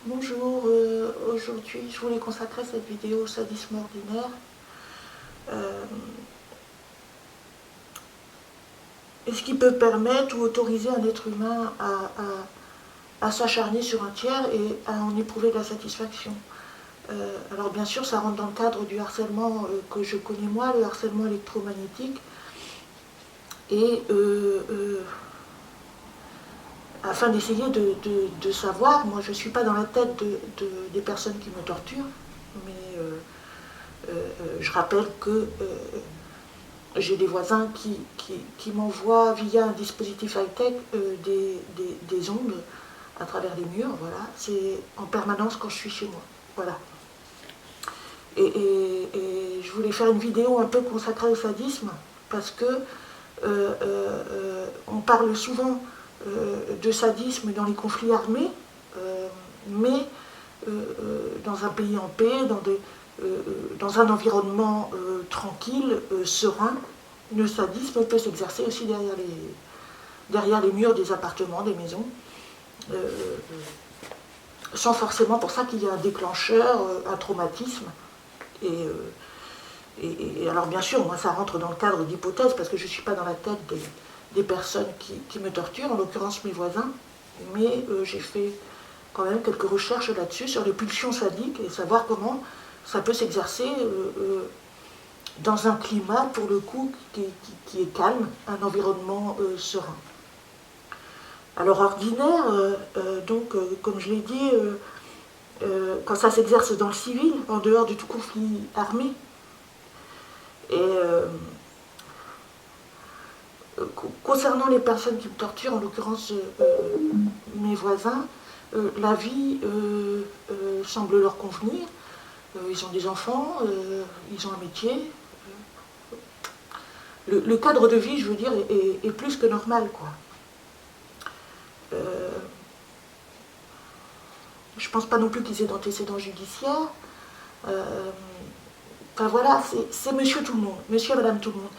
Bonjour, aujourd'hui je voulais consacrer cette vidéo au sadisme ordinaire. Est-ce qui peut permettre ou autoriser un être humain à s'acharner sur un tiers et à en éprouver de la satisfaction? Alors bien sûr ça rentre dans le cadre du harcèlement que je connais moi, le harcèlement électromagnétique. Et afin d'essayer de savoir, moi je ne suis pas dans la tête des personnes qui me torturent, mais je rappelle que j'ai des voisins qui m'envoient via un dispositif high-tech des ondes à travers les murs, voilà. C'est en permanence quand je suis chez moi, voilà. Et je voulais faire une vidéo un peu consacrée au sadisme, parce que on parle souvent de sadisme dans les conflits armés, mais dans un pays en paix, dans un environnement tranquille, serein, le sadisme peut s'exercer aussi derrière les murs des appartements, des maisons, sans forcément pour ça qu'il y ait un déclencheur, un traumatisme. Et alors bien sûr, moi ça rentre dans le cadre d'hypothèses, parce que je ne suis pas dans la tête des personnes qui me torturent, en l'occurrence mes voisins, mais j'ai fait quand même quelques recherches là-dessus, sur les pulsions sadiques, et savoir comment ça peut s'exercer dans un climat, pour le coup, qui est calme, un environnement serein. Alors ordinaire, comme je l'ai dit, quand ça s'exerce dans le civil, en dehors de tout conflit armé, et concernant les personnes qui me torturent, en l'occurrence mes voisins, la vie semble leur convenir. Ils ont des enfants, ils ont un métier. Le cadre de vie, je veux dire, est plus que normal, quoi. Je pense pas non plus qu'ils aient d'antécédents judiciaires. Enfin voilà, c'est monsieur tout le monde, monsieur et madame tout le monde.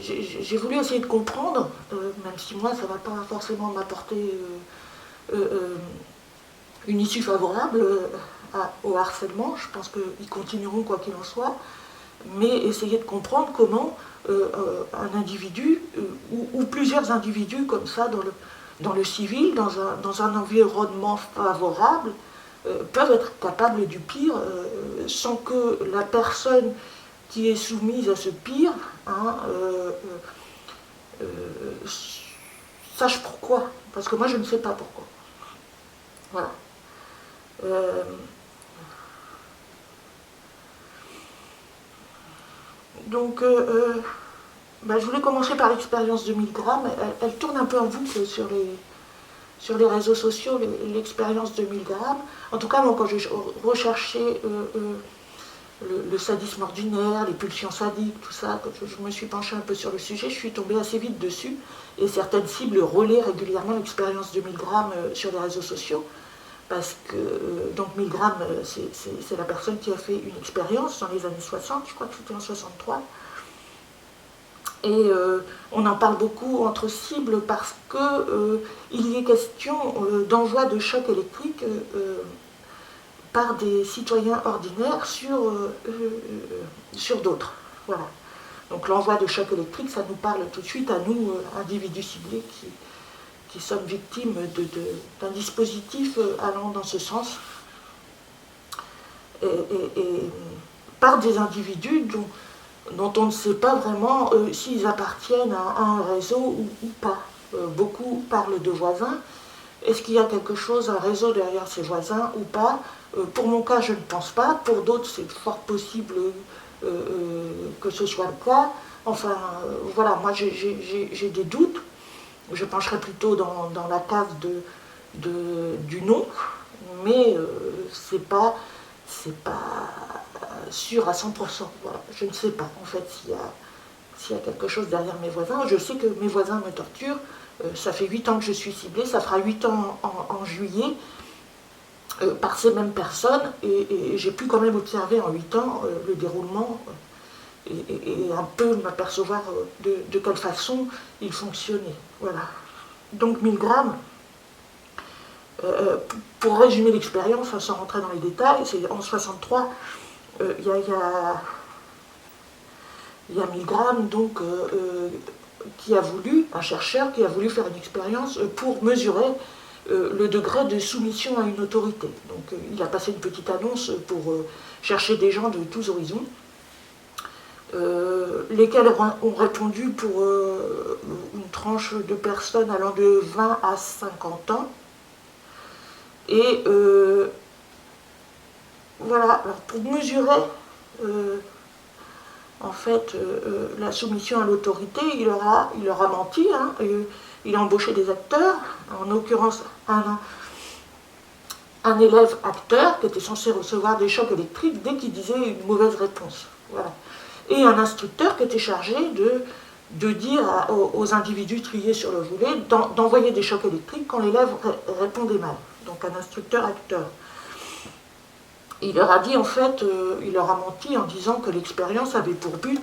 J'ai voulu essayer de comprendre, même si moi ça ne va pas forcément m'apporter une issue favorable au harcèlement. Je pense qu'ils continueront quoi qu'il en soit, mais essayer de comprendre comment un individu ou plusieurs individus comme ça dans le civil, dans un environnement favorable, peuvent être capables du pire sans que la personne qui est soumise à ce pire sache pourquoi. Parce que moi je ne sais pas pourquoi. Voilà. Donc, je voulais commencer par l'expérience de 1000 grammes. Elle tourne un peu en boucle sur les réseaux sociaux, l'expérience de 1000 grammes. En tout cas, moi, quand j'ai recherché le sadisme ordinaire, les pulsions sadiques, tout ça, quand je me suis penchée un peu sur le sujet, je suis tombée assez vite dessus. Et certaines cibles relaient régulièrement l'expérience de 1000 grammes sur les réseaux sociaux. Parce que, donc 1000 grammes, c'est la personne qui a fait une expérience dans les années 60, je crois que c'était en 63. Et on en parle beaucoup entre cibles parce qu'il y est question d'envoi de choc électrique par des citoyens ordinaires sur d'autres. Voilà. Donc l'envoi de choc électrique, ça nous parle tout de suite à nous, individus ciblés, qui sommes victimes d'un dispositif allant dans ce sens. Et par des individus dont on ne sait pas vraiment s'ils appartiennent à un réseau ou pas. Beaucoup parlent de voisins. Est-ce qu'il y a quelque chose, un réseau derrière ces voisins ou pas? Pour mon cas, je ne pense pas. Pour d'autres, c'est fort possible que ce soit le cas. Enfin, voilà, moi j'ai des doutes. Je pencherai plutôt dans la case du non, mais c'est pas sûr à 100%. Voilà. Je ne sais pas en fait s'il y a quelque chose derrière mes voisins. Je sais que mes voisins me torturent. Ça fait 8 ans que je suis ciblée, ça fera 8 ans en juillet par ces mêmes personnes, et j'ai pu quand même observer en 8 ans le déroulement et un peu m'apercevoir de quelle façon ils fonctionnaient. Voilà. Donc 1000 grammes, Pour résumer l'expérience, sans rentrer dans les détails, c'est en 63, il y a Milgram, donc, un chercheur qui a voulu faire une expérience pour mesurer le degré de soumission à une autorité. Donc il a passé une petite annonce pour chercher des gens de tous horizons, lesquels ont répondu pour une tranche de personnes allant de 20 à 50 ans. Et voilà, alors pour mesurer en fait la soumission à l'autorité, il leur a menti, hein, il a embauché des acteurs, en l'occurrence un élève acteur qui était censé recevoir des chocs électriques dès qu'il disait une mauvaise réponse. Voilà. Et un instructeur qui était chargé de dire aux individus triés sur le volet d'envoyer des chocs électriques quand l'élève répondait mal. Donc un instructeur-acteur. Il leur a dit, en fait, il leur a menti en disant que l'expérience avait pour but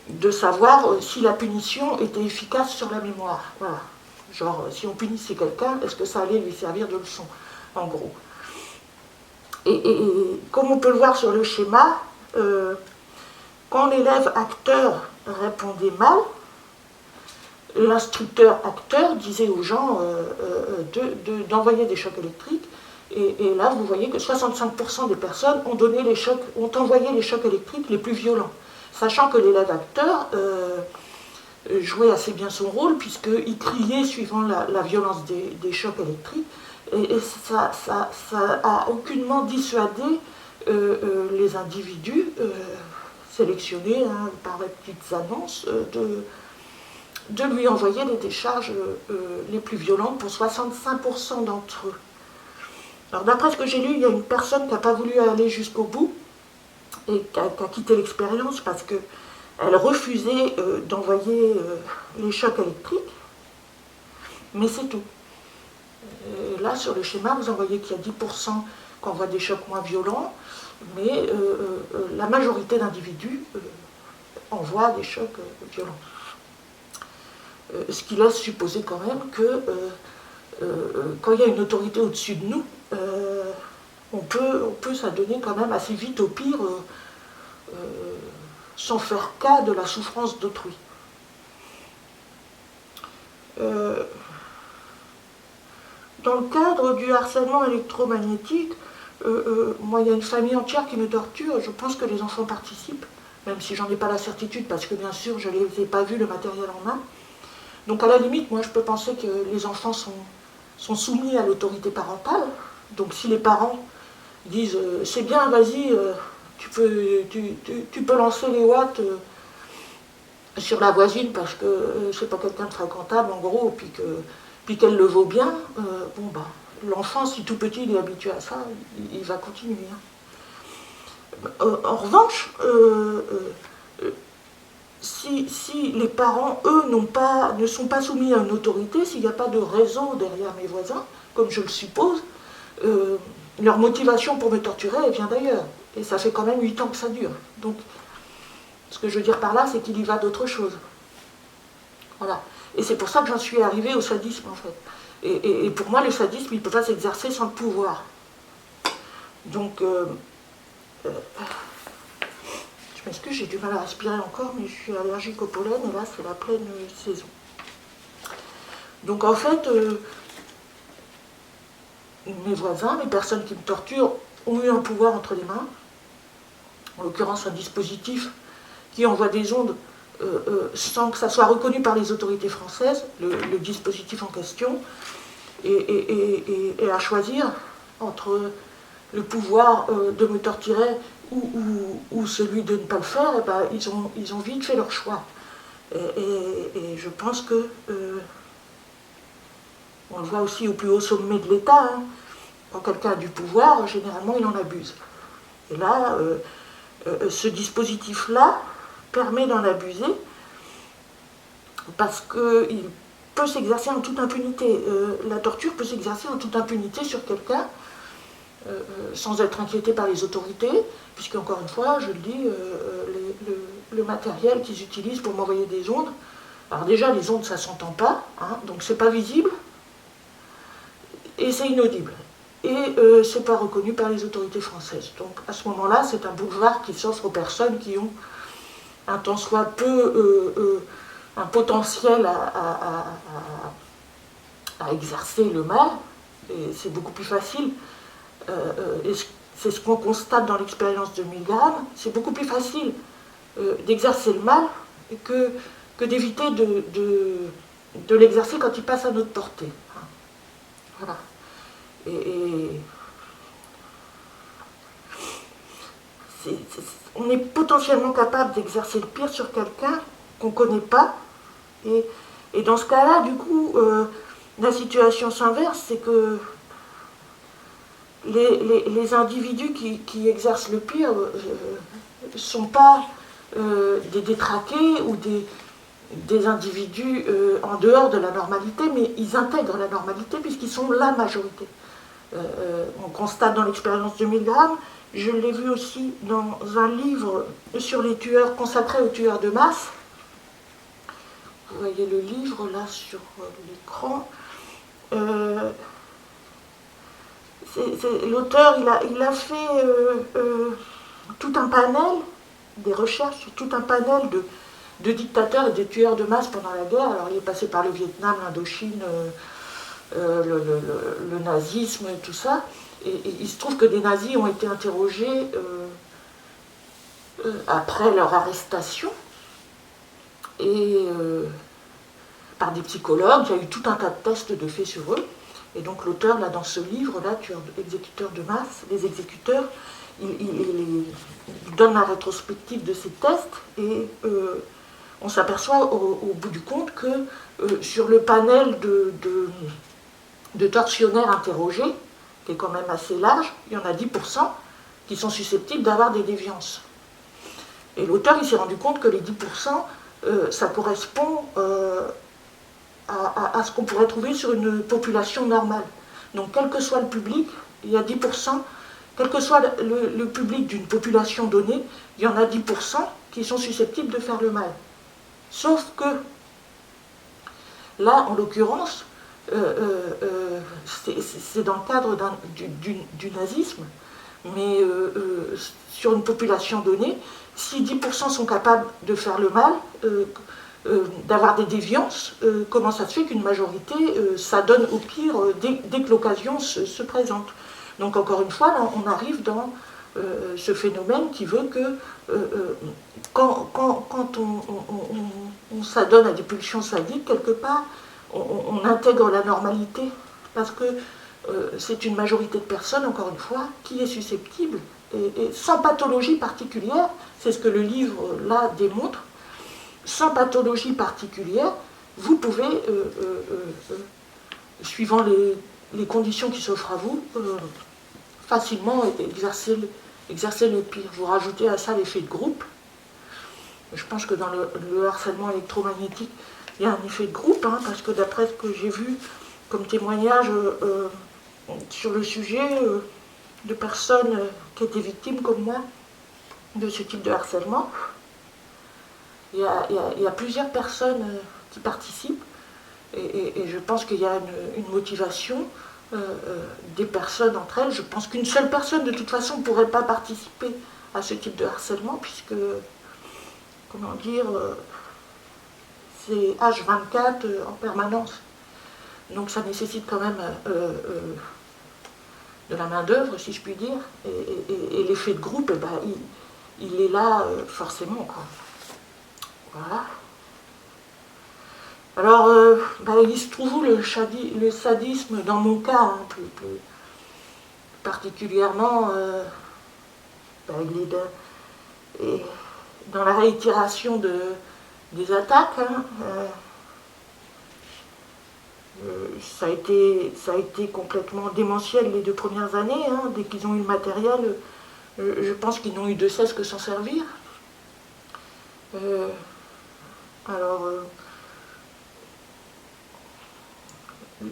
de savoir si la punition était efficace sur la mémoire. Voilà. Genre, si on punissait quelqu'un, est-ce que ça allait lui servir de leçon, en gros. Et comme on peut le voir sur le schéma, quand l'élève acteur répondait mal, l'instructeur acteur disait aux gens d'envoyer des chocs électriques. Et là, vous voyez que 65% des personnes ont envoyé les chocs électriques les plus violents, sachant que l'élève acteur jouait assez bien son rôle, puisqu'il criait suivant la violence des chocs électriques, et ça a aucunement dissuadé les individus sélectionnés par les petites annonces de lui envoyer les décharges les plus violentes pour 65% d'entre eux. Alors d'après ce que j'ai lu, il y a une personne qui n'a pas voulu aller jusqu'au bout et qui a quitté l'expérience parce qu'elle refusait d'envoyer les chocs électriques, mais c'est tout. Là, sur le schéma, vous en voyez qu'il y a 10% qui envoient des chocs moins violents, mais la majorité d'individus envoient des chocs violents. Ce qui laisse supposer quand même que quand il y a une autorité au-dessus de nous, on peut s'adonner quand même assez vite au pire sans faire cas de la souffrance d'autrui. Dans le cadre du harcèlement électromagnétique, moi il y a une famille entière qui me torture, je pense que les enfants participent, même si j'en ai pas la certitude, parce que bien sûr je ne les ai pas vus le matériel en main. Donc à la limite, moi je peux penser que les enfants sont soumis à l'autorité parentale. Donc si les parents disent c'est bien, vas-y, tu peux lancer les watts sur la voisine parce que c'est pas quelqu'un de fréquentable en gros, puis qu'elle le vaut bien, bon bah l'enfant, si tout petit il est habitué à ça, il va continuer. En revanche, si les parents, eux, ne sont pas soumis à une autorité, s'il n'y a pas de réseau derrière mes voisins, comme je le suppose, leur motivation pour me torturer, elle vient d'ailleurs. Et ça fait quand même 8 ans que ça dure. Donc, ce que je veux dire par là, c'est qu'il y va d'autre chose. Voilà. Et c'est pour ça que j'en suis arrivée au sadisme, en fait. Et pour moi, le sadisme, il ne peut pas s'exercer sans le pouvoir. Donc, je m'excuse, j'ai du mal à respirer encore, mais je suis allergique au pollen, et là, c'est la pleine saison. Donc, en fait, mes voisins, les personnes qui me torturent, ont eu un pouvoir entre les mains, en l'occurrence un dispositif qui envoie des ondes sans que ça soit reconnu par les autorités françaises, le dispositif en question, et à choisir entre le pouvoir de me torturer ou celui de ne pas le faire, et ben, ils ont vite fait leur choix. Et je pense que, on le voit aussi au plus haut sommet de l'État, hein, quand quelqu'un a du pouvoir, généralement il en abuse. Et là, ce dispositif-là permet d'en abuser parce qu'il peut s'exercer en toute impunité. La torture peut s'exercer en toute impunité sur quelqu'un sans être inquiété par les autorités, puisque encore une fois, je le dis, le matériel qu'ils utilisent pour m'envoyer des ondes, alors déjà les ondes ça s'entend pas, hein, donc c'est pas visible. et c'est inaudible. Et c'est pas reconnu par les autorités françaises. Donc à ce moment-là, c'est un boulevard qui s'offre aux personnes qui ont un tant soit peu un potentiel à exercer le mal, et c'est beaucoup plus facile, et c'est ce qu'on constate dans l'expérience de Milgram, c'est beaucoup plus facile d'exercer le mal que d'éviter de l'exercer quand il passe à notre portée. Voilà. On est potentiellement capable d'exercer le pire sur quelqu'un qu'on ne connaît pas, et dans ce cas-là, du coup, la situation s'inverse, c'est que les individus qui exercent le pire ne sont pas des détraqués ou des individus en dehors de la normalité, mais ils intègrent la normalité puisqu'ils sont la majorité. On constate dans l'expérience de Milgram, je l'ai vu aussi dans un livre sur les tueurs, consacré aux tueurs de masse. Vous voyez le livre là sur l'écran. L'auteur, il a fait tout un panel, des recherches sur tout un panel de dictateurs et de tueurs de masse pendant la guerre. Alors il est passé par le Vietnam, l'Indochine, le nazisme et tout ça. Et il se trouve que des nazis ont été interrogés après leur arrestation et par des psychologues. Il y a eu tout un tas de tests de faits sur eux. Et donc l'auteur, là, dans ce livre-là, exécuteurs de masse, les exécuteurs, il donne la rétrospective de ces tests et on s'aperçoit au bout du compte que sur le panel de tortionnaires interrogés, qui est quand même assez large, il y en a 10% qui sont susceptibles d'avoir des déviances. Et l'auteur, il s'est rendu compte que les 10%, ça correspond à ce qu'on pourrait trouver sur une population normale. Donc quel que soit le public, il y a 10%, quel que soit le public d'une population donnée, il y en a 10% qui sont susceptibles de faire le mal. Sauf que, là, en l'occurrence, c'est dans le cadre du nazisme, mais sur une population donnée, si 10% sont capables de faire le mal, d'avoir des déviances, comment ça se fait qu'une majorité s'adonne au pire dès que l'occasion se présente. Donc encore une fois, là, on arrive dans ce phénomène qui veut que quand on s'adonne à des pulsions sadiques, quelque part, on intègre la normalité, parce que c'est une majorité de personnes, encore une fois, qui est susceptible, et sans pathologie particulière, c'est ce que le livre là démontre, sans pathologie particulière, vous pouvez, suivant les conditions qui s'offrent à vous, facilement exercer le pire. Vous rajoutez à ça l'effet de groupe. Je pense que dans le harcèlement électromagnétique, il y a un effet de groupe, hein, parce que d'après ce que j'ai vu comme témoignage sur le sujet de personnes qui étaient victimes comme moi de ce type de harcèlement, il y a plusieurs personnes qui participent, et je pense qu'il y a une motivation des personnes entre elles. Je pense qu'une seule personne de toute façon ne pourrait pas participer à ce type de harcèlement, puisque, comment dire, c'est H24 en permanence. Donc ça nécessite quand même de la main-d'œuvre, si je puis dire, et l'effet de groupe, eh ben, il est là forcément, quoi. Voilà. Alors, il se trouve où le sadisme dans mon cas, hein, plus particulièrement, il est dans la réitération des attaques. Hein, ça a été complètement démentiel les 2 premières années. Hein, dès qu'ils ont eu le matériel, je pense qu'ils n'ont eu de cesse que s'en servir.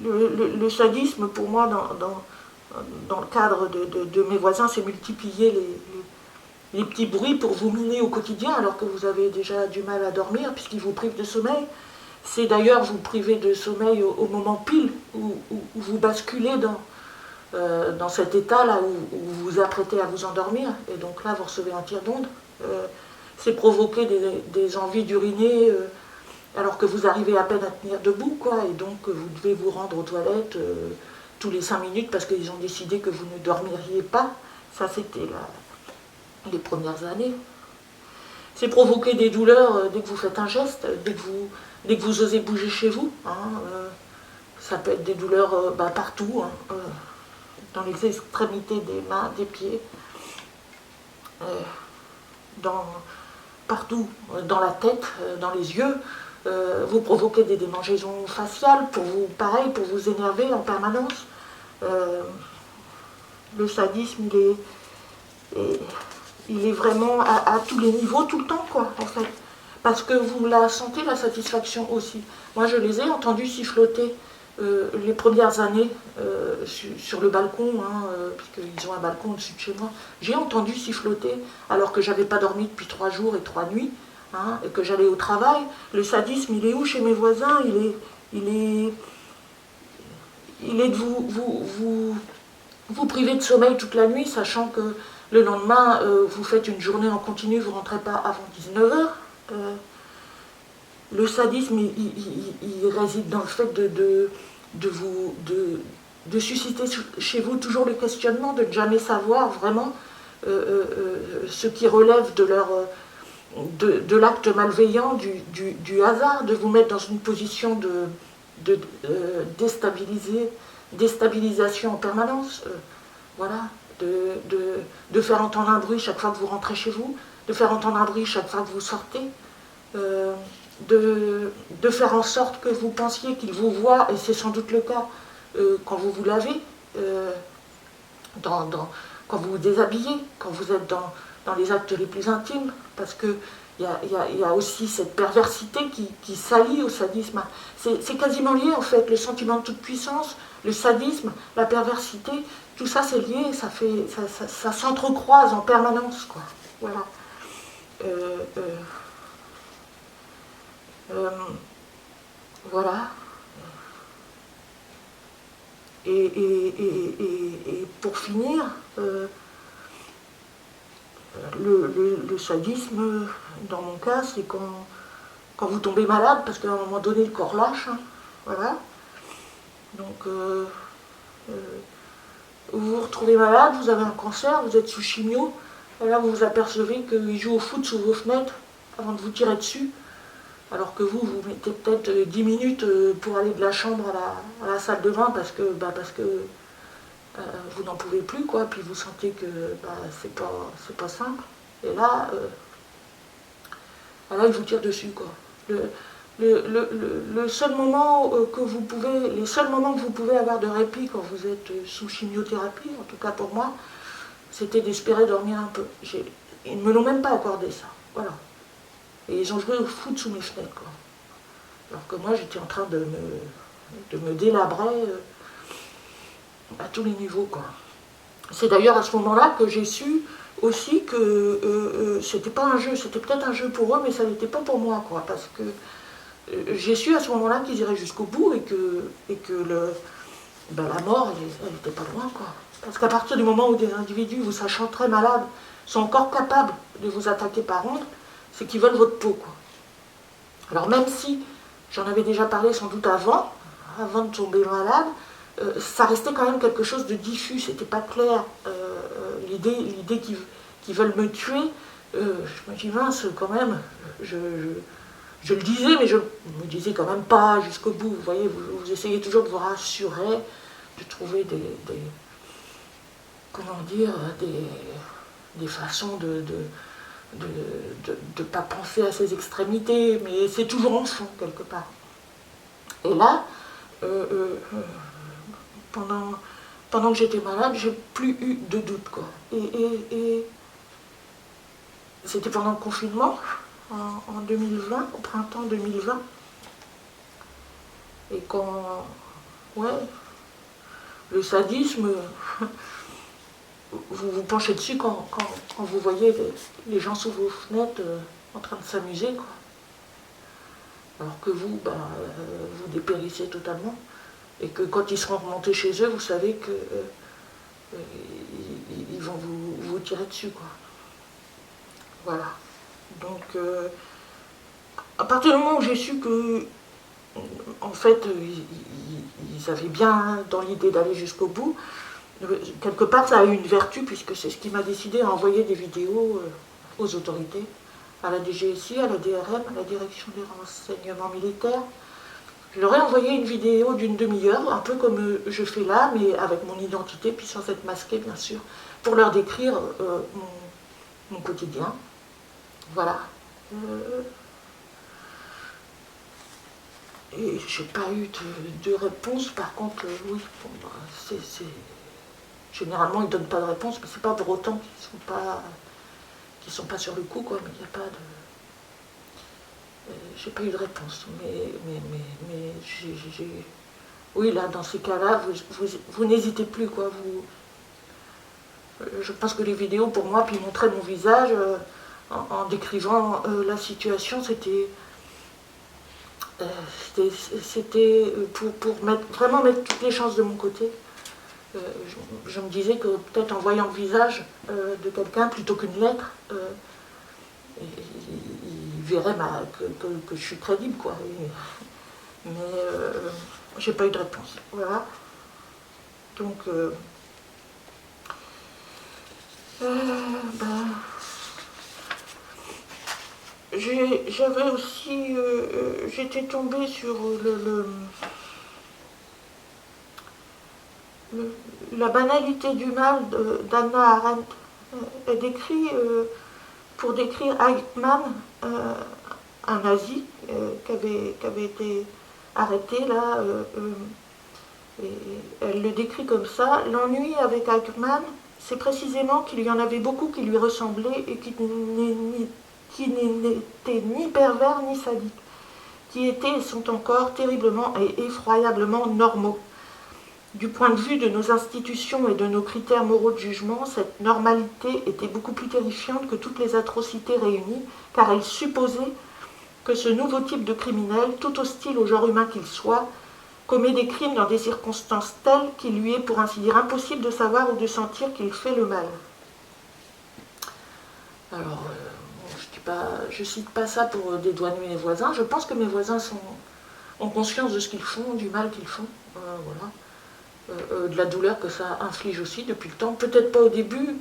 Le sadisme, pour moi, dans le cadre de mes voisins, c'est multiplier les petits bruits pour vous miner au quotidien, alors que vous avez déjà du mal à dormir, puisqu'ils vous privent de sommeil. C'est d'ailleurs vous priver de sommeil au moment pile où vous basculez dans cet état-là où vous vous apprêtez à vous endormir, et donc là vous recevez un tir d'onde. C'est provoquer des envies d'uriner alors que vous arrivez à peine à tenir debout, quoi, et donc vous devez vous rendre aux toilettes tous les 5 minutes parce qu'ils ont décidé que vous ne dormiriez pas. Ça, c'était les premières années. C'est provoquer des douleurs dès que vous faites un geste, dès que vous osez bouger chez vous. Ça peut être des douleurs partout, dans les extrémités des mains, des pieds, partout, dans la tête, dans les yeux. Vous provoquez des démangeaisons faciales, pareil, pour vous énerver en permanence. Le sadisme, il est vraiment à tous les niveaux, tout le temps, quoi, en fait. Parce que vous la sentez, la satisfaction aussi. Moi, je les ai entendus siffloter les premières années sur le balcon, puisqu'ils ont un balcon au-dessus de chez moi. J'ai entendu siffloter, alors que j'avais pas dormi depuis 3 jours et 3 nuits, et que j'allais au travail. Le sadisme, il est où chez mes voisins? Il est de vous priver de sommeil toute la nuit, sachant que le lendemain, vous faites une journée en continu, vous ne rentrez pas avant 19h. Le sadisme, il réside dans le fait de susciter chez vous toujours le questionnement, de ne jamais savoir vraiment ce qui relève de l'acte malveillant, du hasard, de vous mettre dans une position de déstabilisation en permanence. Voilà, de faire entendre un bruit chaque fois que vous rentrez chez vous, de faire entendre un bruit chaque fois que vous sortez, de faire en sorte que vous pensiez qu'il vous voit, et c'est sans doute le cas quand vous vous lavez, quand vous vous déshabillez, quand vous êtes dans les actes les plus intimes, parce que il y a aussi cette perversité qui s'allie au sadisme. C'est quasiment lié en fait, le sentiment de toute puissance, le sadisme, la perversité, tout ça c'est lié, ça s'entrecroise en permanence, quoi. Voilà. Voilà. Et pour finir, le sadisme, dans mon cas, c'est quand vous tombez malade, parce qu'à un moment donné, le corps lâche. Voilà. Donc, vous vous retrouvez malade, vous avez un cancer, vous êtes sous chimio, et là, vous vous apercevez qu'il joue au foot sous vos fenêtres avant de vous tirer dessus. Alors que vous mettez peut-être 10 minutes pour aller de la chambre à la salle de bain parce que vous n'en pouvez plus, quoi, puis vous sentez que c'est pas simple. Et là, il vous tire dessus, quoi. Le seul moment les seuls moments que vous pouvez avoir de répit quand vous êtes sous chimiothérapie, en tout cas pour moi, c'était d'espérer dormir un peu. Ils ne me l'ont même pas accordé, ça. Voilà. Et ils ont joué au foot sous mes fenêtres, quoi. Alors que moi, j'étais en train de me délabrer à tous les niveaux, quoi. C'est d'ailleurs à ce moment-là que j'ai su aussi que c'était pas un jeu, c'était peut-être un jeu pour eux, mais ça n'était pas pour moi, quoi. Parce que j'ai su à ce moment-là qu'ils iraient jusqu'au bout et que la mort, elle n'était pas loin, quoi. Parce qu'à partir du moment où des individus, vous sachant très malades, sont encore capables de vous attaquer par ondes, c'est qu'ils veulent votre peau, quoi. Alors même si, j'en avais déjà parlé sans doute avant de tomber malade, ça restait quand même quelque chose de diffus, c'était pas clair. L'idée qu'ils veulent me tuer, je me dis mince, quand même, je le disais, mais je me disais quand même pas jusqu'au bout. Vous voyez, vous essayez toujours de vous rassurer, de trouver des façons de ne pas penser à ses extrémités, mais c'est toujours en fond, quelque part. Et là, pendant que j'étais malade, j'ai plus eu de doute, quoi. Et c'était pendant le confinement, en 2020, au printemps 2020. Et le sadisme, vous vous penchez dessus quand vous voyez les gens sous vos fenêtres en train de s'amuser, quoi. alors que vous, ben, vous dépérissez totalement, et que quand ils seront remontés chez eux, vous savez que ils vont vous tirer dessus, quoi. Voilà. Donc, à partir du moment où j'ai su que, en fait, ils avaient bien dans l'idée d'aller jusqu'au bout, quelque part, ça a eu une vertu, puisque c'est ce qui m'a décidé à envoyer des vidéos aux autorités, à la DGSI, à la DRM, à la Direction des renseignements militaires. Je leur ai envoyé une vidéo d'une demi-heure, un peu comme je fais là, mais avec mon identité, puis sans être masquée, bien sûr, pour leur décrire mon quotidien. Voilà. Et j'ai pas eu de réponse. Par contre, oui, bon, généralement ils donnent pas de réponse, mais c'est pas pour autant qu'ils sont pas sur le coup, quoi. Mais il n'y a pas de, j'ai pas eu de réponse. Mais oui, là, dans ces cas-là, vous n'hésitez plus, quoi. Je pense que les vidéos, pour moi, puis montraient mon visage en décrivant la situation, c'était pour vraiment mettre toutes les chances de mon côté. Je me disais que peut-être en voyant le visage de quelqu'un plutôt qu'une lettre, il verrait que je suis crédible, quoi. Mais j'ai pas eu de réponse. Voilà. Donc, j'avais aussi, j'étais tombée sur la banalité du mal d'Hannah Arendt. Elle décrit, pour décrire Eichmann, un nazi qui avait été arrêté là, et elle le décrit comme ça. L'ennui avec Eichmann, c'est précisément qu'il y en avait beaucoup qui lui ressemblaient et qui n'étaient ni pervers ni sadiques, qui étaient et sont encore terriblement et effroyablement normaux. Du point de vue de nos institutions et de nos critères moraux de jugement, cette normalité était beaucoup plus terrifiante que toutes les atrocités réunies, car elle supposait que ce nouveau type de criminel, tout hostile au genre humain qu'il soit, commet des crimes dans des circonstances telles qu'il lui est pour ainsi dire impossible de savoir ou de sentir qu'il fait le mal. Alors, je ne cite pas ça pour dédouaner mes voisins, je pense que mes voisins ont conscience de ce qu'ils font, du mal qu'ils font, voilà. De la douleur que ça inflige aussi depuis le temps, peut-être pas au début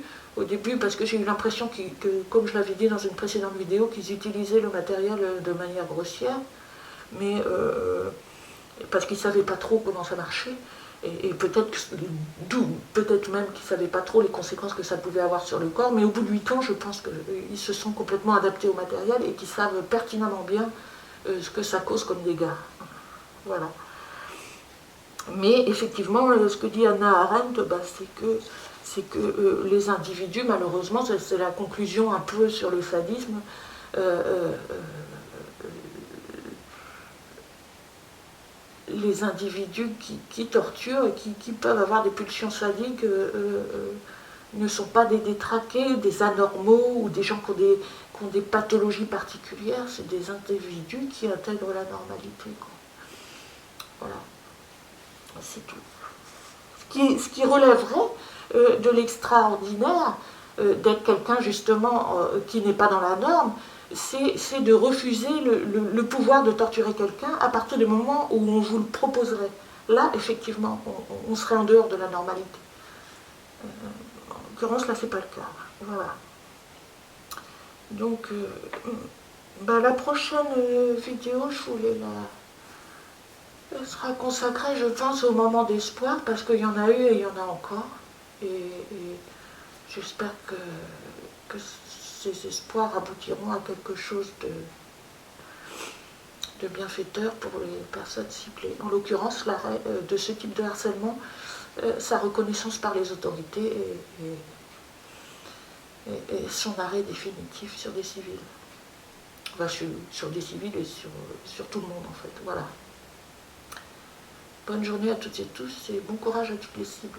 parce que j'ai eu l'impression que, comme je l'avais dit dans une précédente vidéo, qu'ils utilisaient le matériel de manière grossière, mais parce qu'ils ne savaient pas trop comment ça marchait, et peut-être même qu'ils ne savaient pas trop les conséquences que ça pouvait avoir sur le corps, mais au bout de 8 ans, je pense qu'ils se sont complètement adaptés au matériel et qu'ils savent pertinemment bien ce que ça cause comme dégâts. Voilà. Mais effectivement, ce que dit Hannah Arendt, c'est que les individus, malheureusement, c'est la conclusion un peu sur le sadisme, les individus qui torturent et qui peuvent avoir des pulsions sadiques ne sont pas des détraqués, des anormaux ou des gens qui ont des pathologies particulières, c'est des individus qui intègrent la normalité, quoi. Voilà. C'est tout. Ce qui relèverait de l'extraordinaire d'être quelqu'un justement qui n'est pas dans la norme, c'est de refuser le pouvoir de torturer quelqu'un à partir du moment où on vous le proposerait. Là, effectivement, on serait en dehors de la normalité. En l'occurrence, là, c'est pas le cas. Voilà. Donc, la prochaine vidéo, je voulais elle sera consacrée, je pense, au moment d'espoir, parce qu'il y en a eu et il y en a encore. Et j'espère que ces espoirs aboutiront à quelque chose de bienfaiteur pour les personnes ciblées. En l'occurrence, l'arrêt de ce type de harcèlement, sa reconnaissance par les autorités et son arrêt définitif sur des civils. Enfin, sur des civils et sur tout le monde, en fait. Voilà. Bonne journée à toutes et tous et bon courage à toutes les cibles.